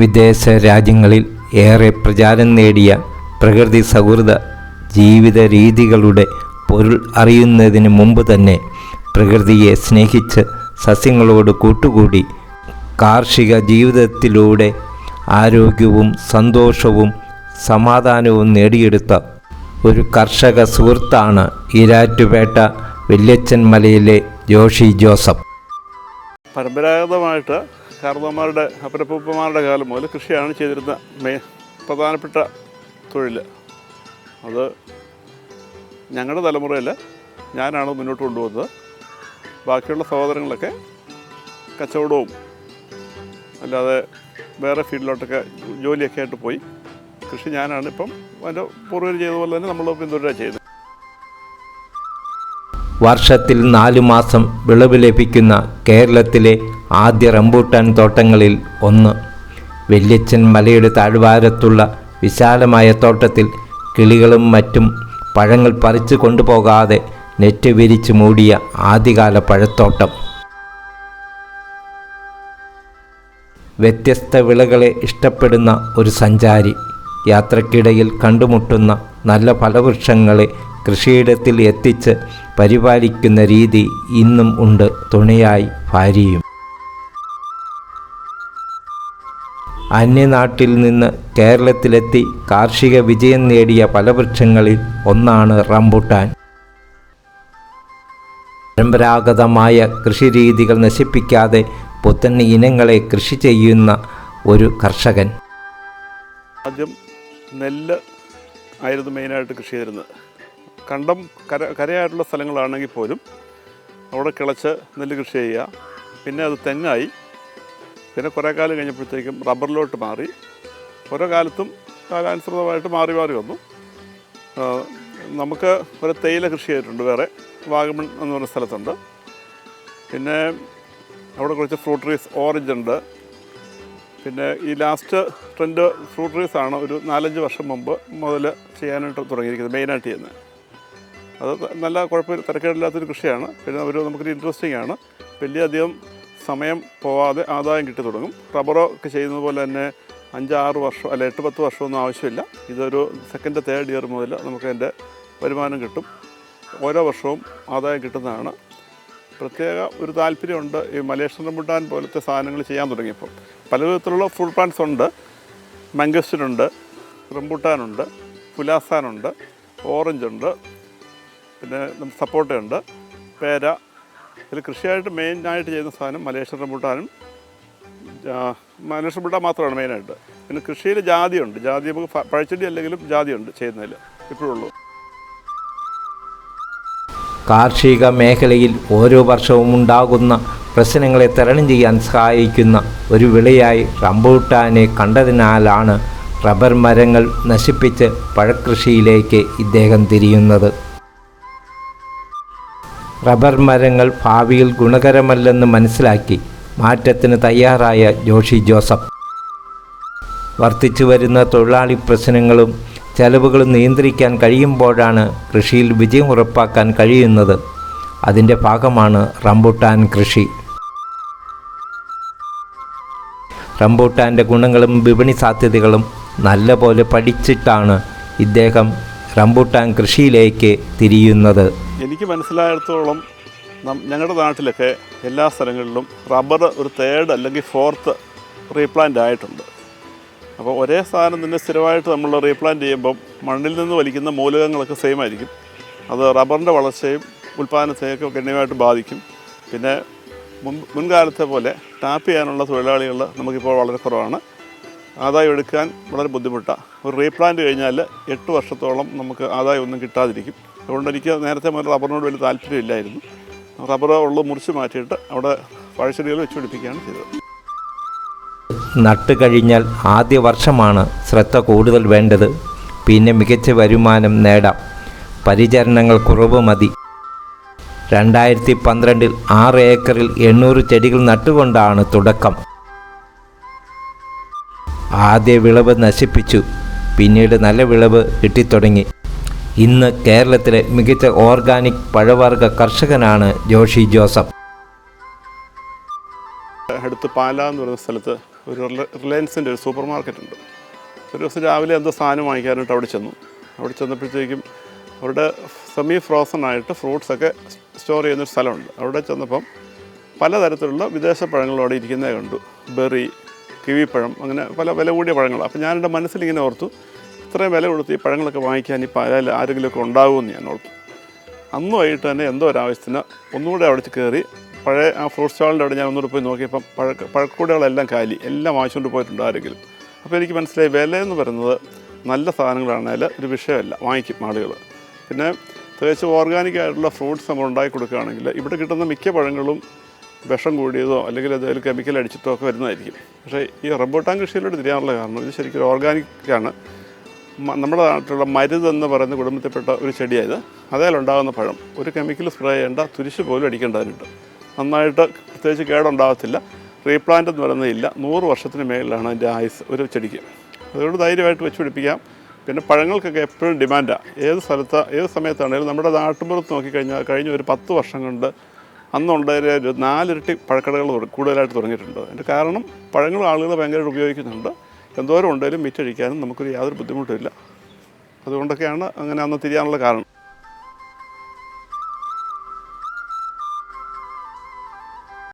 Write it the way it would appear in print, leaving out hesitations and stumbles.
വിദേശ രാജ്യങ്ങളിൽ ഏറെ പ്രചാരം നേടിയ പ്രകൃതി സൗഹൃദ ജീവിത രീതികളുടെ പൊരുൾ അറിയുന്നതിന് മുമ്പ് തന്നെ പ്രകൃതിയെ സ്നേഹിച്ച് സസ്യങ്ങളോട് കൂട്ടുകൂടി കാർഷിക ജീവിതത്തിലൂടെ ആരോഗ്യവും സന്തോഷവും സമാധാനവും നേടിയെടുത്ത ഒരു കർഷക സുഹൃത്താണ് ഈരാറ്റുപേട്ട വല്യച്ഛൻ മലയിലെ ജോഷി ജോസഫ്. പരമ്പരാഗതമായിട്ട് കാരണവന്മാരുടെ അപ്പരപ്പൂപ്പന്മാരുടെ കാലം മുതൽ കൃഷിയാണ് ചെയ്തിരുന്ന പ്രധാനപ്പെട്ട തൊഴിൽ. അത് ഞങ്ങളുടെ തലമുറയിൽ ഞാനാണ് മുന്നോട്ട് കൊണ്ടുപോകുന്നത്. ബാക്കിയുള്ള സഹോദരങ്ങളൊക്കെ കച്ചവടവും അല്ലാതെ വേറെ ഫീൽഡിലോട്ടൊക്കെ ജോലിയൊക്കെ ആയിട്ട് പോയി. കൃഷി ഞാനാണ് ഇപ്പം അതിൻ്റെ പൂർവ്വം ചെയ്ത പോലെ തന്നെ നമ്മൾ പിന്തുടരുക ചെയ്യുന്നത്. വർഷത്തിൽ 4 മാസം വിളവ് ലഭിക്കുന്ന കേരളത്തിലെ ആദ്യ റംബൂട്ടാൻ തോട്ടങ്ങളിൽ ഒന്ന് വല്യച്ഛൻ മലയുടെ താഴ്വാരത്തുള്ള വിശാലമായ തോട്ടത്തിൽ കിളികളും മറ്റും പഴങ്ങൾ പറിച്ചു കൊണ്ടുപോകാതെ നെറ്റ് വിരിച്ച് മൂടിയ ആദ്യകാല പഴത്തോട്ടം. വ്യത്യസ്ത വിളകളെ ഇഷ്ടപ്പെടുന്ന ഒരു സഞ്ചാരി യാത്രക്കിടയിൽ കണ്ടുമുട്ടുന്ന നല്ല ഫലവൃക്ഷങ്ങളെ കൃഷിയിടത്തിൽ എത്തിച്ച് പരിപാലിക്കുന്ന രീതി ഇന്നും ഉണ്ട്. തുണയായി ഭാര്യയും. അന്യനാട്ടിൽ നിന്ന് കേരളത്തിലെത്തി കാർഷിക വിജയം നേടിയ ഫലവൃക്ഷങ്ങളിൽ ഒന്നാണ് റംബൂട്ടാൻ. പരമ്പരാഗതമായ കൃഷിരീതികൾ നശിപ്പിക്കാതെ പുത്തൻ ഇനങ്ങളെ കൃഷി ചെയ്യുന്ന ഒരു കർഷകൻ. ആദ്യം നെല്ല് ആയിരുന്നു മെയിനായിട്ട് കൃഷി ചെയ്തിരുന്നത്. കണ്ടം കരയായിട്ടുള്ള സ്ഥലങ്ങളാണെങ്കിൽ പോലും അവിടെ കിളച്ച് നെല്ല് കൃഷി ചെയ്യുക. പിന്നെ അത് തെങ്ങായി. പിന്നെ കുറേ കാലം കഴിഞ്ഞപ്പോഴത്തേക്കും റബ്ബറിലോട്ട് മാറി. ഓരോ കാലത്തും കാലാനുസൃതമായിട്ട് മാറി വന്നു. നമുക്ക് ഒരു തേയില കൃഷി ചെയ്തിട്ടുണ്ട് വേറെ, വാഗമൺ എന്ന് പറഞ്ഞ സ്ഥലത്തുണ്ട്. പിന്നെ അവിടെ കുറച്ച് ഫ്രൂട്ട് ട്രീസ്, ഓറഞ്ച് ഉണ്ട്. പിന്നെ ഈ ലാസ്റ്റ് ട്രെൻഡ് ഫ്രൂട്ട് ട്രീസ് ആണ് ഒരു 4-5 വർഷം മുമ്പ് മുതൽ ചെയ്യാനായിട്ട് തുടങ്ങിയിരിക്കുന്നത്, മെയിനായിട്ട് ചെയ്യുന്നത്. അത് നല്ല കുഴപ്പമില്ല, തിരക്കേടില്ലാത്തൊരു കൃഷിയാണ്. പിന്നെ നമുക്കൊരു ഇൻട്രസ്റ്റിംഗ് ആണ്. വലിയധികം സമയം പോവാതെ ആദായം കിട്ടി തുടങ്ങും. റബ്ബറൊക്കെ ചെയ്യുന്നത് പോലെ തന്നെ 5-6 വർഷം അല്ല 8-10 വർഷമൊന്നും ആവശ്യമില്ല. ഇതൊരു 2nd, 3rd ഇയർ മുതൽ നമുക്ക് അതിൻ്റെ വരുമാനം കിട്ടും. ഓരോ വർഷവും ആദായം കിട്ടുന്നതാണ്. പ്രത്യേക ഒരു താല്പര്യമുണ്ട് ഈ മലേഷ്യൻ റംബൂട്ടാൻ പോലത്തെ സാധനങ്ങൾ ചെയ്യാൻ തുടങ്ങിയപ്പോൾ. പല വിധത്തിലുള്ള ഫ്രൂട്ട് പ്ലാന്റ്സ് ഉണ്ട്. മാംഗോസ്റ്റിനുണ്ട്, റംബൂട്ടാനുണ്ട്, പുലാസാനുണ്ട്, ഓറഞ്ചുണ്ട്, പിന്നെ സപ്പോട്ടയുണ്ട്, പേര. ഇതിൽ കൃഷിയായിട്ട് മെയിനായിട്ട് ചെയ്യുന്ന സാധനം മലേഷ്യൻ റംബൂട്ടാനും മലേഷ്യൻ റംബൂട്ടാൻ മാത്രമാണ് മെയിനായിട്ട്. പിന്നെ കൃഷിയിൽ ജാതിയുണ്ട്. ജാതി നമുക്ക് പഴച്ചെടി അല്ലെങ്കിലും ജാതിയുണ്ട് ചെയ്യുന്നതിൽ ഇപ്പോഴുള്ളൂ. കാർഷിക മേഖലയിൽ ഓരോ വർഷവും ഉണ്ടാകുന്ന പ്രശ്നങ്ങളെ തരണം ചെയ്യാൻ സഹായിക്കുന്ന ഒരു വിളയായി റംബൂട്ടാനെ കണ്ടതിനാലാണ് റബ്ബർ മരങ്ങൾ നശിപ്പിച്ച് പഴക്കൃഷിയിലേക്ക് ഇദ്ദേഹം തിരിയുന്നത്. റബ്ബർ മരങ്ങൾ ഭാവിയിൽ ഗുണകരമല്ലെന്ന് മനസ്സിലാക്കി മാറ്റത്തിന് തയ്യാറായ ജോഷി ജോസഫ് വർദ്ധിച്ചു വരുന്ന തൊഴിലാളി പ്രശ്നങ്ങളും ചെലവുകളും നിയന്ത്രിക്കാൻ കഴിയുമ്പോഴാണ് കൃഷിയിൽ വിജയം ഉറപ്പാക്കാൻ കഴിയുന്നത്. അതിൻ്റെ ഭാഗമാണ് റംബൂട്ടാൻ കൃഷി. റംബൂട്ടാൻ്റെ ഗുണങ്ങളും വിപണി സാധ്യതകളും നല്ലപോലെ പഠിച്ചിട്ടാണ് ഇദ്ദേഹം റംബൂട്ടാൻ കൃഷിയിലേക്ക് തിരിയുന്നത്. എനിക്ക് മനസ്സിലായിടത്തോളം ഞങ്ങളുടെ നാട്ടിലൊക്കെ എല്ലാ സ്ഥലങ്ങളിലും റബ്ബർ ഒരു 3rd അല്ലെങ്കിൽ 4th റീപ്ലാന്റ് ആയിട്ടുണ്ട്. അപ്പോൾ ഒരേ സാധനം തന്നെ സ്ഥിരമായിട്ട് നമ്മൾ റീപ്ലാന്റ് ചെയ്യുമ്പം മണ്ണിൽ നിന്ന് വലിക്കുന്ന മൂലകങ്ങളൊക്കെ സെയിം ആയിരിക്കും. അത് റബ്ബറിൻ്റെ വളർച്ചയും ഉൽപ്പാദനത്തെയൊക്കെ ഗണ്യമായിട്ട് ബാധിക്കും. പിന്നെ മുൻകാലത്തെ പോലെ ടാപ്പ് ചെയ്യാനുള്ള തൊഴിലാളികൾ നമുക്കിപ്പോൾ വളരെ കുറവാണ്. ആദായം എടുക്കാൻ വളരെ ബുദ്ധിമുട്ടാണ്. ഒരു റീപ്ലാന്റ് കഴിഞ്ഞാൽ 8 വർഷത്തോളം നമുക്ക് ആദായം ഒന്നും കിട്ടാതിരിക്കും. അതുകൊണ്ട് എനിക്ക് നേരത്തെ മുതൽ റബ്ബറിനോട് വലിയ താല്പര്യമില്ലായിരുന്നു. റബ്ബർ മുറിച്ച് മാറ്റിയിട്ട് അവിടെ പഴച്ചെടികൾ വെച്ച് പിടിപ്പിക്കുകയാണ് ചെയ്തത്. നട്ട് കഴിഞ്ഞാൽ ആദ്യ വർഷമാണ് ശ്രദ്ധ കൂടുതൽ വേണ്ടത്. പിന്നെ മികച്ച വരുമാനം നേടാം. പരിചരണങ്ങൾ കുറവ് മതി. 2012 6 ഏക്കറിൽ 800 ചെടികൾ നട്ടുകൊണ്ടാണ് തുടക്കം. ആദ്യ വിളവ് നശിപ്പിച്ചു. പിന്നീട് നല്ല വിളവ് കിട്ടിത്തുടങ്ങി. ഇന്ന് കേരളത്തിലെ മികച്ച ഓർഗാനിക് പഴവർഗ കർഷകനാണ് ജോഷി ജോസഫ്. അടുത്ത് പാല എന്ന് പറയുന്ന സ്ഥലത്ത് ഒരു റിലയൻസിൻ്റെ ഒരു സൂപ്പർ മാർക്കറ്റുണ്ട്. ഒരു ദിവസം രാവിലെ എന്തോ സാധനം വാങ്ങിക്കാനായിട്ട് അവിടെ ചെന്നു. അവിടെ ചെന്നപ്പോഴത്തേക്കും അവിടെ സെമി ഫ്രോസൺ ആയിട്ട് ഫ്രൂട്ട്സൊക്കെ സ്റ്റോർ ചെയ്യുന്നൊരു സ്ഥലമുണ്ട്. അവിടെ ചെന്നപ്പം പലതരത്തിലുള്ള വിദേശ പഴങ്ങൾ അവിടെ ഇരിക്കുന്നത് കണ്ടു. ബെറി, കിവിപ്പഴം, അങ്ങനെ പല വില കൂടിയ പഴങ്ങൾ. അപ്പോൾ ഞാൻ എൻ്റെ മനസ്സിലിങ്ങനെ ഓർത്തു, ഇത്രയും വില കൊടുത്ത് ഈ പഴങ്ങളൊക്കെ വാങ്ങിക്കാൻ ഈ പഴയിൽ ആരെങ്കിലുമൊക്കെ ഉണ്ടാകുമെന്ന് ഞാൻ ഓർത്തു. അന്ന് വൈകിട്ട് തന്നെ എന്തോ ഒരാവശ്യത്തിന് ഒന്നുകൂടെ അവിടെ കയറി പഴയ ആ ഫ്രൂട്ട് സ്റ്റാളിൻ്റെ അവിടെ ഞാൻ ഒന്നുകൂടെ പോയി നോക്കിയപ്പം പഴക്കൂടകളെല്ലാം കാലി, എല്ലാം വാങ്ങിച്ചുകൊണ്ട് പോയിട്ടുണ്ട് ആരെങ്കിലും. അപ്പോൾ എനിക്ക് മനസ്സിലായി വില എന്ന് പറയുന്നത് നല്ല സാധനങ്ങളാണെങ്കിൽ ഒരു വിഷയമല്ല, വാങ്ങിക്കും ആളുകൾ. പിന്നെ തികച്ചും ഓർഗാനിക് ആയിട്ടുള്ള ഫ്രൂട്ട്സ് നമ്മൾ ഉണ്ടാക്കി കൊടുക്കുകയാണെങ്കിൽ ഇവിടെ കിട്ടുന്ന മിക്ക പഴങ്ങളും വിഷം കൂടിയതോ അല്ലെങ്കിൽ എന്തെങ്കിലും കെമിക്കൽ അടിച്ചിട്ടോ ഒക്കെ വരുന്നതായിരിക്കും. പക്ഷേ ഈ റംബൂട്ടാൻ കൃഷിയിലോട്ട് തിരിയാനുള്ള കാരണം ഇത് ശരിക്കും ഓർഗാനിക്കാണ്. നമ്മുടെ നാട്ടിലുള്ള മരുത് എന്ന് പറയുന്ന കുടുംബത്തിൽപ്പെട്ട ഒരു ചെടിയായത്. അതേലുണ്ടാകുന്ന പഴം ഒരു കെമിക്കൽ സ്പ്രേ ചെയ്യേണ്ട, തുരിശ് പോലും അടിക്കേണ്ടതിനുണ്ട്. നന്നായിട്ട് പ്രത്യേകിച്ച് കേടുണ്ടാകത്തില്ല. റീപ്ലാന്റ് എന്ന് പറയുന്നതില്ല. 100 വർഷത്തിന് മേളിലാണ് അതിൻ്റെ ആയുസ് ഒരു ചെടിക്ക്. അതുകൊണ്ട് ധൈര്യമായിട്ട് വെച്ച് പിടിപ്പിക്കാം. പിന്നെ പഴങ്ങൾക്കൊക്കെ എപ്പോഴും ഡിമാൻഡാണ്. ഏത് സമയത്താണെങ്കിലും നമ്മുടെ നാട്ടുമ്പുറത്ത് നോക്കിക്കഴിഞ്ഞാൽ കഴിഞ്ഞ ഒരു 10 വർഷം കൊണ്ട് അന്നുണ്ടായ ഒരു 4 ഇരട്ടി പഴക്കടകൾ കൂടുതലായിട്ട് തുടങ്ങിയിട്ടുണ്ട്. അതിൻ്റെ കാരണം പഴങ്ങൾ ആളുകൾ ഭയങ്കരമായിട്ട് ഉപയോഗിക്കുന്നുണ്ട്. എന്തോരം ഉണ്ടെങ്കിലും വിറ്റഴിക്കാനും നമുക്കൊരു യാതൊരു ബുദ്ധിമുട്ടുമില്ല. അതുകൊണ്ടൊക്കെയാണ് അങ്ങനെ അന്ന് തിരിയാനുള്ള കാരണം.